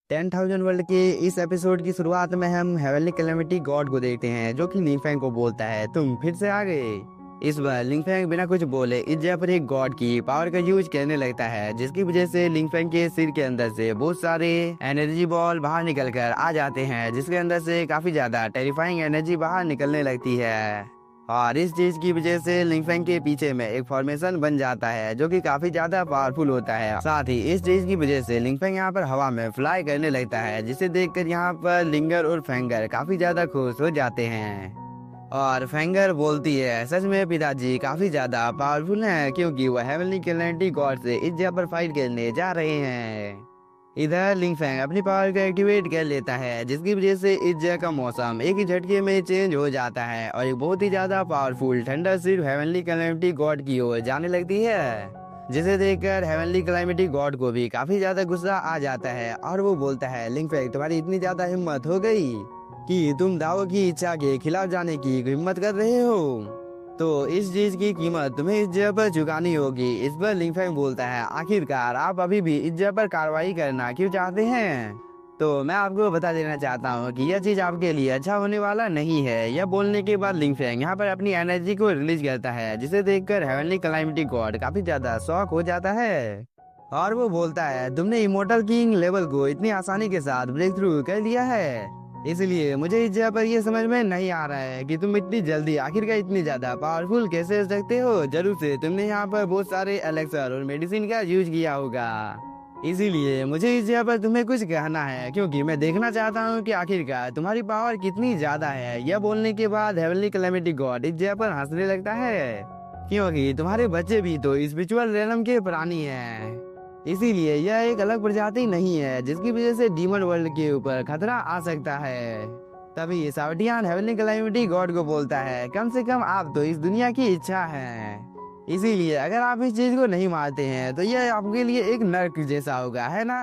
10,000 world के इस episode की शुरुआत में हम हेवनली कैलेमिटी गॉड को देखते हैं जो कि लिंगफैंग को बोलता है, तुम फिर से आ गए। इस बार लिंगफैंग बिना कुछ बोले इस जगह पर एक गॉड की पावर का यूज करने लगता है, जिसकी वजह से लिंगफैंग के सिर के अंदर से बहुत सारे एनर्जी बॉल बाहर निकल कर आ जाते हैं, जिसके अंदर से काफी ज्यादा टेरिफाइंग एनर्जी बाहर निकलने लगती है। और इस चीज की वजह से लिंगफैंग के पीछे में एक फॉर्मेशन बन जाता है जो कि काफी ज्यादा पावरफुल होता है। साथ ही इस चीज की वजह से लिंगफैंग यहाँ पर हवा में फ्लाई करने लगता है, जिसे देखकर यहाँ पर लिंगर और फेंगर काफी ज्यादा खुश हो जाते हैं। और फेंगर बोलती है, सच में पिताजी काफी ज्यादा पावरफुल हैं, क्योंकि वह हेवनली कैलेमिटी गॉड से इस जगह पर फाइट करने जा रहे हैं। इधर लिंगफैंग अपनी पावर को एक्टिवेट कर लेता है, जिसकी वजह से इस जगह का मौसम एक ही झटके में चेंज हो जाता है और एक बहुत ही ज्यादा पावरफुल ठंडा सिर्फ हेवनली कैलेमिटी गॉड की ओर जाने लगती है, जिसे देखकर हेवनली कैलेमिटी गॉड को भी काफी ज्यादा गुस्सा आ जाता है और वो बोलता है, लिंगफैंग तुम्हारी इतनी ज्यादा हिम्मत हो गई कि तुम दाओ की इच्छा के खिलाफ जाने की हिम्मत कर रहे हो, तो इस चीज की कीमत तुम्हें इस जगह पर चुकानी होगी। इस पर लिंगफैंग बोलता है, आखिरकार आप अभी भी इस जगह पर कार्रवाई करना क्यों चाहते हैं? तो मैं आपको बता देना चाहता हूँ कि यह चीज आपके लिए अच्छा होने वाला नहीं है। यह बोलने के बाद लिंगफैंग यहाँ पर अपनी एनर्जी को रिलीज करता है, जिसे देखकर हेवनली कैलेमिटी गॉड काफी ज्यादा शॉक हो जाता है और वो बोलता है, तुमने इमोर्टल किंग लेवल को इतनी आसानी के साथ ब्रेक थ्रू कर लिया है, इसलिए मुझे इस जगह पर ये समझ में नहीं आ रहा है कि तुम इतनी जल्दी आखिरकार इतनी ज्यादा पावरफुल कैसे हो सकते हो। जरूर से तुमने यहाँ पर बहुत सारे एलेक्सर और मेडिसिन का यूज किया होगा, इसीलिए मुझे इस जगह पर तुम्हें कुछ कहना है, क्योंकि मैं देखना चाहता हूँ कि आखिरकार तुम्हारी पावर कितनी ज्यादा है। यह बोलने के बाद हेवनली कैलेमिटी गॉड इस जगह पर हंसने लगता है, क्योंकि तुम्हारे बच्चे भी तो स्पिरिचुअल रेलम के प्राणी हैं, इसीलिए यह एक अलग प्रजाति नहीं है जिसकी वजह से डीमन वर्ल्ड के ऊपर खतरा आ सकता है। तभी सावटियान हेवनली कैलेमिटी गॉड को बोलता है, कम से कम आप तो इस दुनिया की इच्छा हैं, इसीलिए अगर आप इस चीज को नहीं मारते हैं तो यह आपके लिए एक नर्क जैसा होगा, है ना?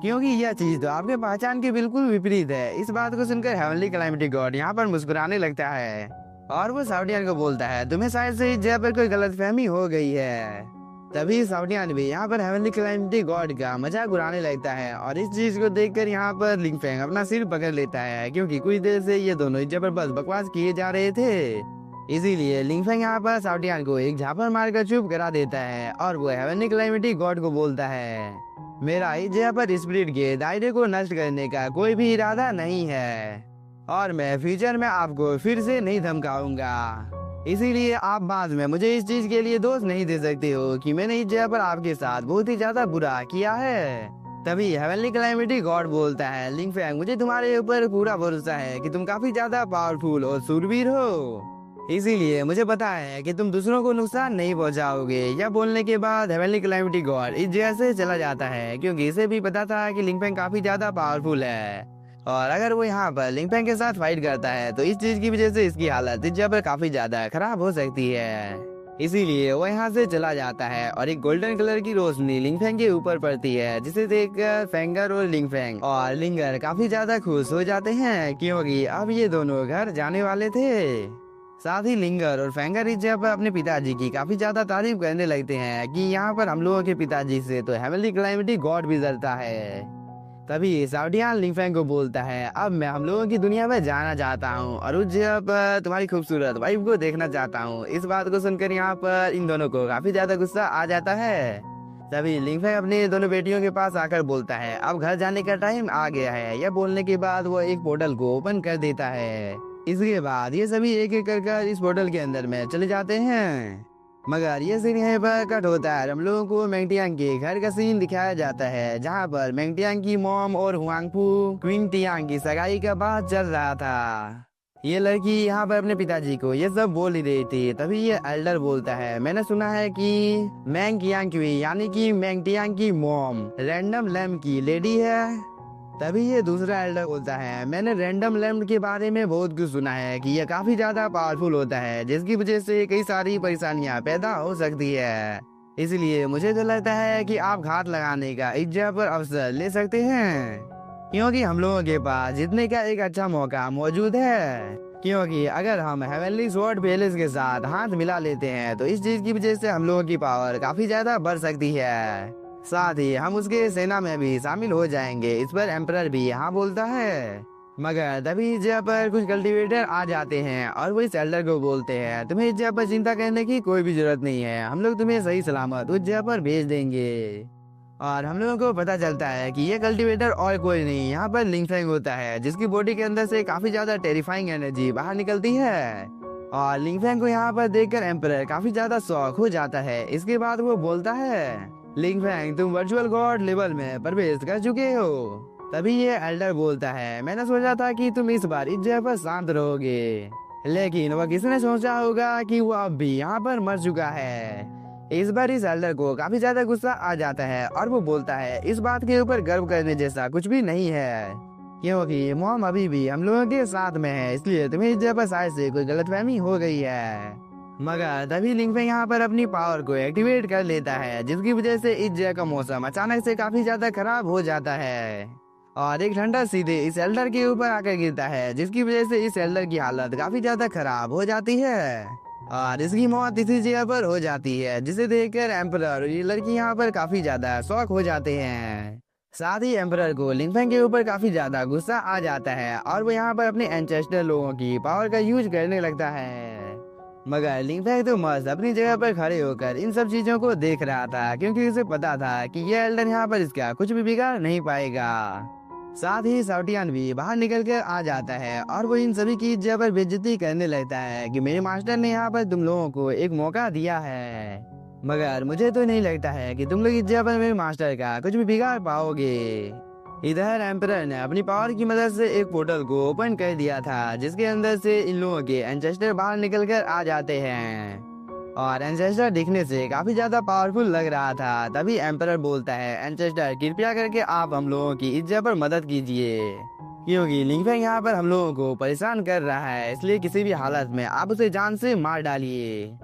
क्योंकि यह चीज तो आपके पहचान के बिल्कुल विपरीत है। इस बात को सुनकर हेवनली कैलेमिटी गॉड यहाँ पर मुस्कुराने लगता है और वो सावटियान को बोलता है, तुम्हें शायद से इस जगह पर कोई गलतफहमी हो गई है। तभी सावटियान भी यहाँ पर हेवनली कैलेमिटी गॉड का मजाक उड़ाने लगता है और इस चीज को देखकर यहाँ पर लिंगफैंग अपना सिर पकड़ लेता है, क्योंकि कुछ देर से ये दोनों जबरदस्त बकवास किए जा रहे थे। इसीलिए लिंगफैंग यहाँ पर सावटियान को एक झापड़ मारकर चुप करा देता है और वो हेवनली कैलेमिटी गॉड को बोलता है, मेरा इस जगह पर स्पिरिट के दायरे को नष्ट करने का कोई भी इरादा नहीं है और मैं फ्यूचर में आपको फिर से नहीं धमकाऊंगा, इसीलिए आप बाद में मुझे इस चीज के लिए दोष नहीं दे सकते हो कि मैंने इस जगह पर आपके साथ बहुत ही ज्यादा बुरा किया है। तभी हेवनली कैलेमिटी गॉड बोलता है, लिंगफैंग मुझे तुम्हारे ऊपर पूरा भरोसा है कि तुम काफी ज्यादा पावरफुल और सूरवीर हो, इसीलिए मुझे पता है कि तुम दूसरों को नुकसान नहीं पहुंचाओगे। यह बोलने के बाद हेवनली कैलेमिटी गॉड इस जगह से चला जाता है, क्योंकि इसे भी पता था कि लिंगफैंग काफी ज्यादा पावरफुल है और अगर वो यहाँ पर लिंगफैंग के साथ फाइट करता है तो इस चीज की वजह से इसकी हालत इस जगह पर काफी ज्यादा खराब हो सकती है, इसीलिए वो यहाँ से चला जाता है और एक गोल्डन कलर की रोशनी लिंगफैंग के ऊपर पड़ती है, जिसे देखकर फेंगर और लिंगफैंग और लिंगर काफी ज्यादा खुश हो जाते हैं, क्योंकि अब ये दोनों घर जाने वाले थे। साथ ही लिंगर और फेंगर इस जगह पर अपने पिताजी की काफी ज्यादा तारीफ करने लगते हैं कि यहाँ पर हम लोगों के पिताजी से तो हेवनली कैलेमिटी गॉड भी डरता है। तभी सावटियान लिंगफैंग को बोलता है, अब मैं हम लोगों की दुनिया में जाना चाहता हूँ और उस जगह पर तुम्हारी खूबसूरत वाइफ को देखना चाहता हूँ। इस बात को सुनकर यहाँ पर इन दोनों को काफी ज्यादा गुस्सा आ जाता है। तभी लिंगफैंग अपनी दोनों बेटियों के पास आकर बोलता है, अब घर जाने का टाइम आ गया है। यह बोलने के बाद वो एक पोर्टल को ओपन कर देता है। इसके बाद ये सभी एक एक कर इस पोर्टल के अंदर में चले जाते हैं, मगर ये सीन यहीं पर कट होता है। हम लोगों को मेंगटियांग के घर का सीन दिखाया जाता है, जहाँ पर मेंगटियांग की मॉम और हुआंगफू क्वीन टियांग की सगाई का बात चल रहा था। ये लड़की यहाँ पर अपने पिताजी को ये सब बोल ही रही थी। तभी ये एल्डर बोलता है, मैंने सुना है कि मेंगटियांग की यानी कि मेंगटियांग की मॉम रैंडम लैम्प की लेडी है। तभी ये दूसरा एल्डर बोलता है, मैंने रैंडम लैम्प के बारे में बहुत कुछ सुना है कि यह काफी ज्यादा पावरफुल होता है, जिसकी वजह से कई सारी परेशानियां पैदा हो सकती है, इसलिए मुझे तो लगता है कि आप घात लगाने का इस जगह पर अवसर ले सकते हैं, क्योंकि हम लोगों के पास जीतने का एक अच्छा मौका मौजूद है। क्योंकि अगर हम हेवनली स्वॉर्ड पैलेस के साथ हाथ मिला लेते हैं तो इस चीज की वजह से हम लोगों की पावर काफी ज्यादा बढ़ सकती है। साथ ही हम उसके सेना में भी शामिल हो जाएंगे। इस पर एम्परर भी हाँ बोलता है। मगर तभी इस जगह पर कुछ कल्टीवेटर आ जाते हैं और वो इस एल्डर को बोलते हैं, तुम्हें इस जगह पर चिंता करने की कोई भी जरूरत नहीं है, हम लोग तुम्हें सही सलामत उस जगह पर भेज देंगे। और हम लोगों को पता चलता है कि ये कल्टीवेटर और कोई नहीं, यहाँ पर लिंगफेंग होता है, जिसकी बॉडी के अंदर से काफी ज्यादा टेरिफाइंग एनर्जी बाहर निकलती है। और लिंगफेंग को यहाँ पर देखकर एम्परर काफी ज्यादा शॉक हो जाता है। इसके बाद वो बोलता है, लिंगफेंग तुम वर्चुअल गॉड लेवल में प्रवेश कर चुके हो। तभी ये एल्डर बोलता है, मैंने सोचा था कि तुम इस बार इस जगह पर शांत रहोगे, लेकिन वह किसने सोचा होगा कि वो अब भी यहाँ पर मर चुका है। इस बार इस एल्डर को काफी ज्यादा गुस्सा आ जाता है और वो बोलता है, इस बात के ऊपर गर्व करने जैसा कुछ भी नहीं है, क्योंकि मॉम अभी भी हम लोगों के साथ में है, इसलिए तुम्हें इस जगह पर शायद से कोई गलतफहमी हो गई है। मगर तभी लिंगफेंग यहाँ पर अपनी पावर को एक्टिवेट कर लेता है, जिसकी वजह से इस जगह का मौसम अचानक से काफी ज्यादा खराब हो जाता है और एक ठंडा सीधे इस एल्डर के ऊपर आकर गिरता है, जिसकी वजह से इस एल्डर की हालत काफी ज्यादा खराब हो जाती है और इसकी मौत इसी जगह पर हो जाती है, जिसे देखकर एम्परर और ये लड़की यहाँ पर काफी ज्यादा शॉक हो जाते हैं। साथ ही एम्परर को लिंगफेंग के ऊपर काफी ज्यादा गुस्सा आ जाता है और वो यहाँ पर अपने एंसेस्टर लोगों की पावर का यूज करने लगता है। मगर लिंगफेंग तो मस्त अपनी जगह पर खड़े होकर इन सब चीजों को देख रहा था, क्योंकि उसे पता था कि ये एल्डर यहाँ पर इसका कुछ भी बिगाड़ नहीं पाएगा। साथ ही साउटियान भी बाहर निकल कर आ जाता है और वो इन सभी की जगह पर बेइज्जती करने लगता है कि मेरे मास्टर ने यहाँ पर तुम लोगों को एक मौका दिया है, मगर मुझे तो नहीं लगता है कि तुम लोग इस जगह पर मेरे मास्टर का कुछ भी बिगाड़ पाओगे। इधर एम्परर ने अपनी पावर की मदद से एक पोर्टल को ओपन कर दिया था, जिसके अंदर से इन लोगों के एंसेस्टर बाहर निकल कर आ जाते हैं और एंसेस्टर दिखने से काफी ज्यादा पावरफुल लग रहा था। तभी एम्परर बोलता है, एंसेस्टर कृपया करके आप हम लोगों की इस जगह पर मदद कीजिए, क्योंकि लिंगफेंग यहाँ पर हम लोगों को परेशान कर रहा है, इसलिए किसी भी हालत में आप उसे जान से मार डालिए।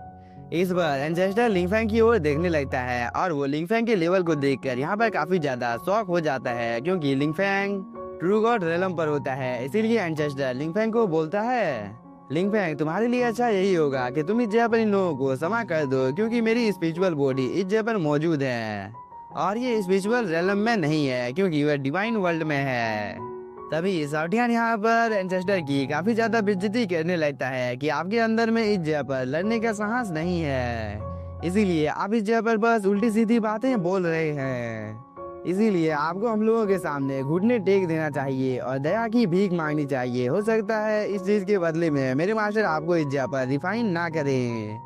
इस बार एंसेस्टर लिंगफेंग की ओर देखने लगता है और वो लिंगफेंग के लेवल को देखकर यहाँ पर काफी ज्यादा शॉक हो जाता है, क्योंकि लिंगफेंग ट्रू गॉड रेलम पर होता है। इसीलिए एंसेस्टर लिंगफेंग को बोलता है, लिंगफेंग तुम्हारे लिए अच्छा यही होगा कि तुम इस जगह पर इन लोगों को क्षमा कर दो, क्योंकि मेरी स्पिरिचुअल बॉडी इस जगह पर मौजूद है और ये स्पिरिचुअल रेलम में नहीं है, क्योंकि वह डिवाइन वर्ल्ड में है। तभी साउटियान यहाँ पर एंसेस्टर की काफी ज्यादा बेइज्जती करने लगता है कि आपके अंदर में इस जगह पर लड़ने का साहस नहीं है, इसीलिए आप इस जगह पर बस उल्टी सीधी बातें बोल रहे हैं। इसीलिए आपको हम लोगों के सामने घुटने टेक देना चाहिए और दया की भीख मांगनी चाहिए। हो सकता है इस चीज के बदले में मेरे मास्टर आपको इस जगह पर रिफाइन ना करें।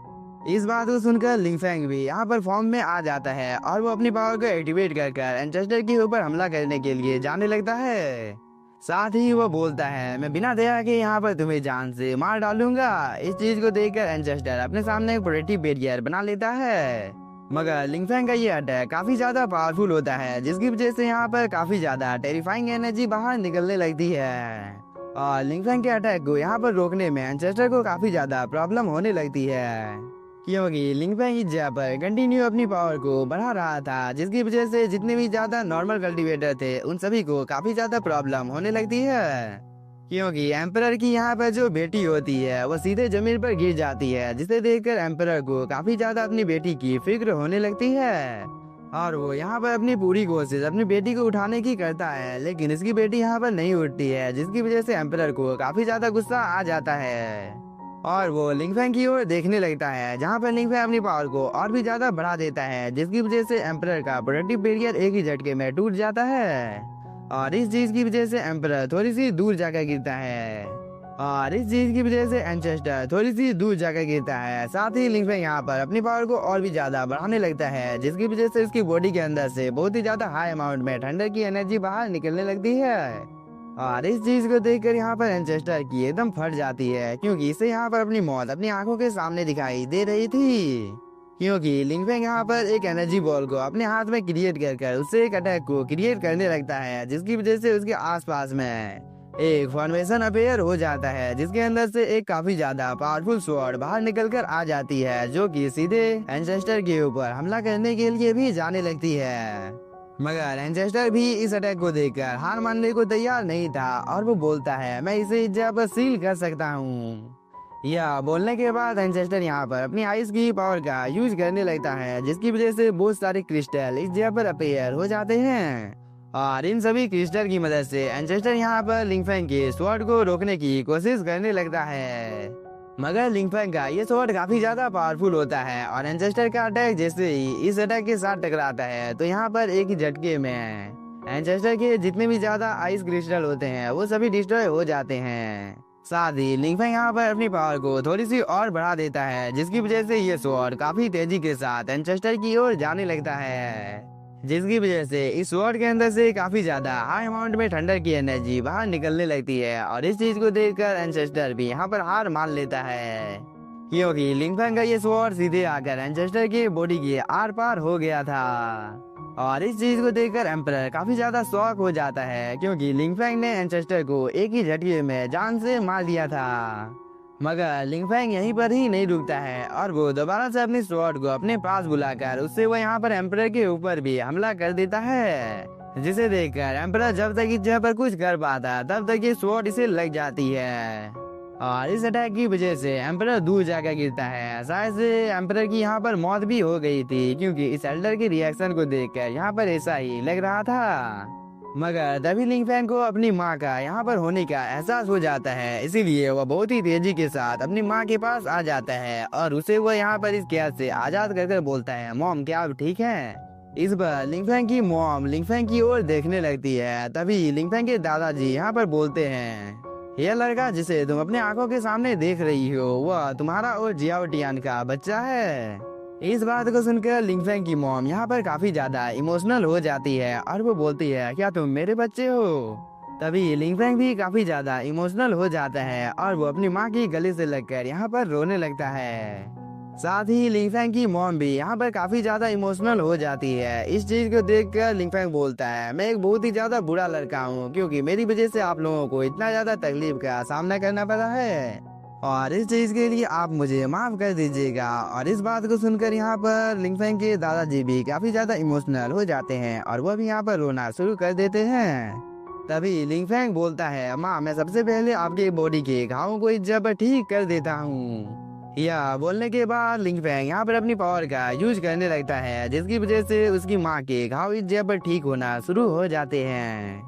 इस बात को सुनकर लिंगफेंग भी यहाँ पर फॉर्म में आ जाता है और वो अपनी पावर को एक्टिवेट कर एंसेस्टर के ऊपर हमला करने के लिए जाने लगता है। साथ ही वो बोलता है, मैं बिना दया के यहाँ पर तुम्हें जान से मार डालूंगा। इस चीज को देखकर एंसेस्टर अपने सामने एक प्रोटेक्टिव बैरियर बना लेता है, मगर लिंगफेंग का ये अटैक काफी ज्यादा पावरफुल होता है, जिसकी वजह से यहाँ पर काफी ज्यादा टेरिफाइंग एनर्जी बाहर निकलने लगती है और लिंगफेंग के अटैक को यहाँ पर रोकने में एंसेस्टर को काफी ज्यादा प्रॉब्लम होने लगती है, क्योंकि लिंगफेंग इस जगह पर कंटिन्यू अपनी पावर को बढ़ा रहा था, जिसकी वजह से जितने भी ज्यादा नॉर्मल कल्टीवेटर थे उन सभी को काफी ज्यादा प्रॉब्लम होने लगती है, क्योंकि एम्परर की यहाँ पर जो बेटी होती है वो सीधे जमीन पर गिर जाती है, जिसे देखकर एम्परर को काफी ज्यादा अपनी बेटी की फिक्र होने लगती है और वो यहाँ पर अपनी पूरी कोशिश अपनी बेटी को उठाने की करता है, लेकिन इसकी बेटी यहाँ पर नहीं उठती है, जिसकी वजह से एम्परर को काफी ज्यादा गुस्सा आ जाता है और वो लिंगफेंग की ओर देखने लगता है, जहाँ पर लिंगफेंग अपनी पावर को और भी ज्यादा बढ़ा देता है, जिसकी वजह से एम्परर का प्रोटेक्टिव बैरियर एक ही झटके में टूट जाता है और इस चीज की वजह से एम्परर थोड़ी सी दूर जाकर गिरता है और इस चीज की वजह से एंसेस्टर थोड़ी सी दूर जाकर गिरता है। साथ ही लिंगफेंग यहाँ पर अपनी पावर को और भी ज्यादा बढ़ाने लगता है, जिसकी वजह से उसकी बॉडी के अंदर से बहुत ही ज्यादा हाई अमाउंट में ठंडर की एनर्जी बाहर निकलने लगती है और इस चीज को देखकर यहाँ पर एंसेस्टर की एकदम फट जाती है, क्योंकि इसे यहाँ पर अपनी मौत अपनी आंखों के सामने दिखाई दे रही थी, क्योंकि लिंगफेंग यहाँ पर एक एनर्जी बॉल को अपने हाथ में क्रिएट कर उससे एक अटैक को क्रिएट करने लगता है, जिसकी वजह से उसके आसपास में एक फॉर्मेशन अपेयर हो जाता है, जिसके अंदर से एक काफी ज्यादा पावरफुल स्वॉर्ड बाहर निकल कर आ जाती है, जो कि सीधे एंसेस्टर के ऊपर हमला करने के लिए भी जाने लगती है। मगर एंसेस्टर भी इस अटैक को देखकर हार मानने को तैयार नहीं था और वो बोलता है, मैं इसे इस जगह पर सील कर सकता हूँ। या बोलने के बाद एंसेस्टर यहाँ पर अपनी आइस की पावर का यूज करने लगता है, जिसकी वजह से बहुत सारे क्रिस्टल इस जगह पर अपीयर हो जाते हैं। और इन सभी क्रिस्टल की मदद से एंसेस्टर यहाँ पर लिंगफेंग के स्वॉर्ड को रोकने की कोशिश करने लगता है। मगर लिंगफेंग का ये स्वॉर्ड काफी ज्यादा पावरफुल होता है और एंसेस्टर का अटैक जैसे ही इस अटैक के साथ टकराता है तो यहाँ पर एक ही झटके में एंसेस्टर के जितने भी ज्यादा आइस क्रिस्टल होते हैं वो सभी डिस्ट्रॉय हो जाते हैं। साथ ही लिंगफेंग यहाँ पर अपनी पावर को थोड़ी सी और बढ़ा देता है, जिसकी वजह से ये स्वॉर्ड काफी तेजी के साथ एंसेस्टर की ओर जाने लगता है, जिसकी वजह से इस स्वॉर्ड के अंदर से काफी ज्यादा हाई अमाउंट में थंडर की एनर्जी बाहर निकलने लगती है। और इस चीज को देखकर एंसेस्टर भी यहाँ पर हार मान लेता है, क्योंकि लिंगफेंग का ये स्वॉर्ड सीधे आकर एंसेस्टर की बॉडी के आर पार हो गया था। और इस चीज को देखकर एम्परर काफी ज्यादा शॉक हो जाता है, क्योंकि लिंगफेंग ने एंसेस्टर को एक ही झटके में जान से मार दिया था। मगर लिंगफेंग यहीं पर ही नहीं रुकता है और वो दोबारा से अपनी स्वॉर्ड को अपने पास बुलाकर उससे वो यहाँ पर एम्परर के ऊपर भी हमला कर देता है, जिसे देखकर एम्परर जब तक इस जगह पर कुछ कर पाता तब तक ये स्वॉर्ड इसे लग जाती है। और इस अटैक की वजह से एम्परर दूर जाकर गिरता है। शायद से एम्परर की यहाँ पर मौत भी हो गई थी, क्योंकि इस एल्डर के रिएक्शन को देखकर यहाँ पर ऐसा ही लग रहा था। मगर तभी लिंगफेंग को अपनी माँ का यहाँ पर होने का एहसास हो जाता है, इसीलिए वह बहुत ही तेजी के साथ अपनी माँ के पास आ जाता है और उसे वो यहाँ पर इस कैद से आजाद कर बोलता है, मॉम क्या आप ठीक हैं? इस बार लिंगफेंग की मॉम लिंगफेंग की ओर देखने लगती है। तभी लिंगफेंग के दादाजी यहाँ पर बोलते हैं, यह लड़का जिसे तुम अपने आंखों के सामने देख रही हो वह तुम्हारा और जियाओ टियान का बच्चा है। इस बात को सुनकर लिंगफेंग की मॉम यहाँ पर काफी ज्यादा इमोशनल हो जाती है और वो बोलती है, क्या तुम मेरे बच्चे हो? तभी लिंगफेंग भी काफी ज्यादा इमोशनल हो जाता है और वो अपनी माँ की गले से लगकर यहाँ पर रोने लगता है। साथ ही लिंगफेंग की मॉम भी यहाँ पर काफी ज्यादा इमोशनल हो जाती है। इस चीज को देखकर लिंगफेंग बोलता है, मैं एक बहुत ही ज्यादा बुरा लड़का हूँ, क्योंकि मेरी वजह से आप लोगों को इतना ज्यादा तकलीफ का सामना करना पड़ा है और इस चीज के लिए आप मुझे माफ कर दीजिएगा। और इस बात को सुनकर यहाँ पर लिंगफेंग के दादाजी भी काफी ज्यादा इमोशनल हो जाते हैं और वह भी यहाँ पर रोना शुरू कर देते हैं। तभी लिंगफेंग बोलता है, माँ मैं सबसे पहले आपके बॉडी के घावों को इस जगह पर ठीक कर देता हूँ। या बोलने के बाद लिंगफेंग यहाँ पर अपनी पावर का यूज करने लगता है, जिसकी वजह से उसकी माँ के घाव इस जगह पर ठीक होना शुरू हो जाते हैं।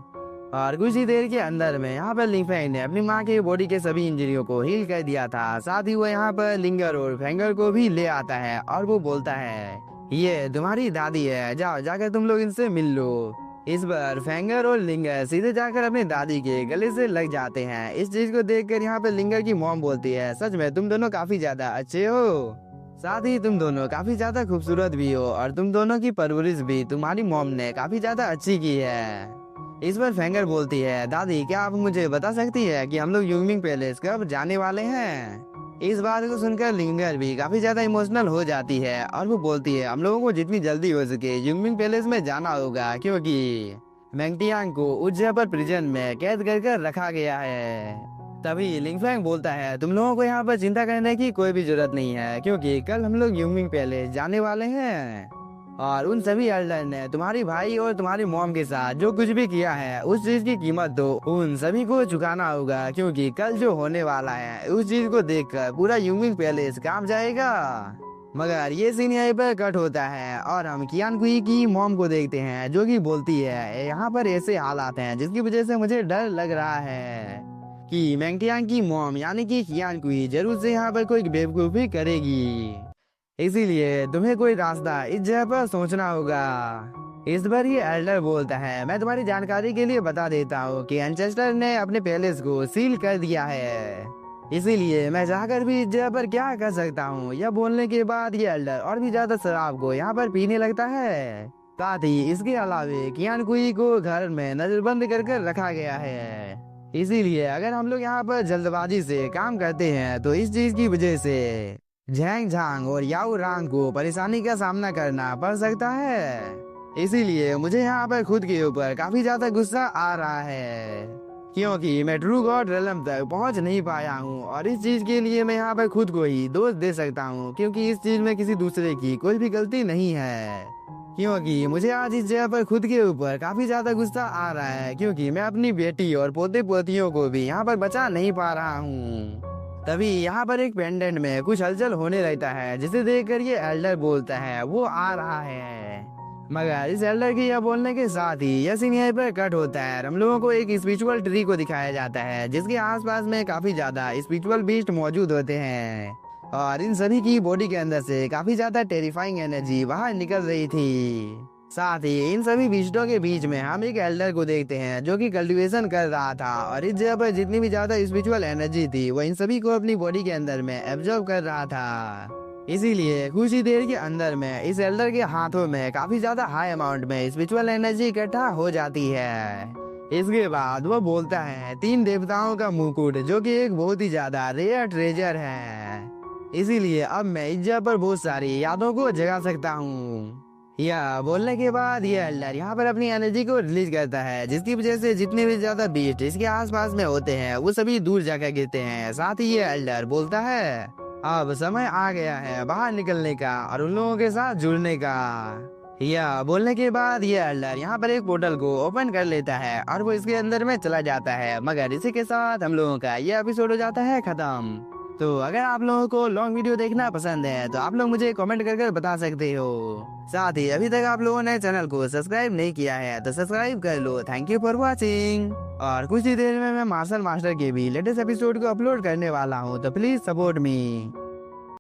और कुछ ही देर के अंदर में यहाँ पर लिंगफेंग ने अपनी माँ के बॉडी के सभी इंजरियों को हील कर दिया था। साथ ही वो यहाँ पर लिंगर और फेंगर को भी ले आता है और वो बोलता है, ये तुम्हारी दादी है, जाओ जाकर तुम लोग इनसे मिल लो। इस बार फेंगर और लिंगर सीधे जाकर अपनी दादी के गले से लग जाते हैं। इस चीज को देखकर यहाँ पर लिंगर की मॉम बोलती है, सच में तुम दोनों काफी ज्यादा अच्छे हो, साथ ही तुम दोनों काफी ज्यादा खूबसूरत भी हो और तुम दोनों की परवरिश भी तुम्हारी मॉम ने काफी ज्यादा अच्छी की है। इस पर फेंगर बोलती है, दादी क्या आप मुझे बता सकती है कि हम लोग युंगमिंग पैलेस कब जाने वाले हैं? इस बात को सुनकर लिंगर भी काफी ज्यादा इमोशनल हो जाती है और वो बोलती है, हम लोगों को जितनी जल्दी हो सके युंगमिंग पैलेस में जाना होगा, क्योंकि मैंगटियांग को उस जगह पर प्रिजन में कैद कर रखा गया है। तभी लिंगफेंग बोलता है, तुम लोगों को यहाँ पर चिंता करने की कोई भी जरूरत नहीं है, क्योंकि कल हम लोग युंगमिंग पैलेस जाने वाले हैं और उन सभी एल्डर ने तुम्हारी भाई और तुम्हारी मॉम के साथ जो कुछ भी किया है उस चीज की कीमत तो उन सभी को चुकाना होगा, क्योंकि कल जो होने वाला है उस चीज को देखकर पूरा युंगमिंग पैलेस कांप जाएगा। मगर ये सीन यहीं पर कट होता है और हम कियान कुई की मॉम को देखते हैं, जो कि बोलती है, यहाँ पर ऐसे हालात हैं जिसकी वजह से मुझे डर लग रहा है कि मैंगटियांग की मॉम यानी कि कियान कुई जरूर से यहाँ पर कोई बेवकूफी करेगी, इसीलिए तुम्हें कोई रास्ता इस जगह पर सोचना होगा। इस बार ये एल्डर बोलता है, मैं तुम्हारी जानकारी के लिए बता देता हूँ कि एंचेस्टर ने अपने पैलेस को सील कर दिया है, इसीलिए मैं जाकर भी इस जगह पर क्या कर सकता हूँ। यह बोलने के बाद ये एल्डर और भी ज्यादा शराब को यहाँ पर पीने लगता है। साथ ही इसके अलावे कियान कुई को घर में नजरबंद कर रखा गया है, इसीलिए अगर हम लोग यहाँ पर जल्दबाजी से काम करते हैं तो इस चीज की वजह से झैंग झांग और याओ रांग को परेशानी का सामना करना पड़ सकता है। इसीलिए मुझे यहाँ पर खुद के ऊपर काफी ज्यादा गुस्सा आ रहा है, क्योंकि मैं ट्रू गॉड रेलम तक पहुँच नहीं पाया हूँ और इस चीज के लिए मैं यहाँ पर खुद को ही दोष दे सकता हूँ, क्योंकि इस चीज में किसी दूसरे की कोई भी गलती नहीं है। क्योंकि मुझे आज इस जगह पर खुद के ऊपर काफी ज्यादा गुस्सा आ रहा है, क्योंकि मैं अपनी बेटी और पोते पोतियों को भी यहाँ पर बचा नहीं पा रहा हूँ। तभी यहाँ पर एक पेंडेंट में कुछ हलचल होने लगता है, जिसे देखकर ये एल्डर बोलता है वो आ रहा है। मगर इस एल्डर के यह बोलने के साथ ही यह सीन यहीं पर कट होता है। हम लोगों को एक स्पिरिचुअल ट्री को दिखाया जाता है, जिसके आसपास में काफी ज्यादा स्पिरिचुअल बीस्ट मौजूद होते हैं और इन सभी की बॉडी के अंदर से काफी ज्यादा टेरिफाइंग एनर्जी बाहर निकल रही थी। साथ ही इन सभी बीस्टों के बीच में हम एक एल्डर को देखते हैं जो कि कल्टीवेशन कर रहा था और इस जगह पर जितनी भी ज्यादा स्पिरिचुअल एनर्जी थी वो इन सभी को अपनी बॉडी के अंदर में एब्जॉर्ब कर रहा था। इसीलिए कुछ ही देर के अंदर में इस एल्डर के हाथों में काफी ज्यादा हाई अमाउंट में स्पिरिचुअल एनर्जी इकट्ठा हो जाती है। इसके बाद वो बोलता है 3 देवताओं का मुकुट, जो कि एक बहुत ही ज्यादा रेयर ट्रेजर है। इसीलिए अब मैं इस जगह पर बहुत सारी यादों को जगा सकता हूँ। यह बोलने के बाद ये एल्डर यहाँ पर अपनी एनर्जी को रिलीज करता है, जिसकी वजह से जितने भी ज्यादा बीस्ट इसके आसपास में होते हैं वो सभी दूर जाकर गिरते हैं। साथ ही ये एल्डर बोलता है अब समय आ गया है बाहर निकलने का और उन लोगों के साथ जुड़ने का। यह बोलने के बाद ये एल्डर यहाँ पर एक पोर्टल को ओपन कर लेता है और वो इसके अंदर में चला जाता है। मगर इसी के साथ हम लोगों का यह एपिसोड हो जाता है खत्म। तो अगर आप लोगों को लॉन्ग वीडियो देखना पसंद है तो आप लोग मुझे कमेंट कर बता सकते हो। साथ ही अभी तक आप लोगों ने चैनल को सब्सक्राइब नहीं किया है तो सब्सक्राइब कर लो। Thank you for watching. और कुछ ही देर में मैं मार्शल मास्टर के भी लेटेस्ट एपिसोड को अपलोड करने वाला हूँ, तो प्लीज सपोर्ट मी।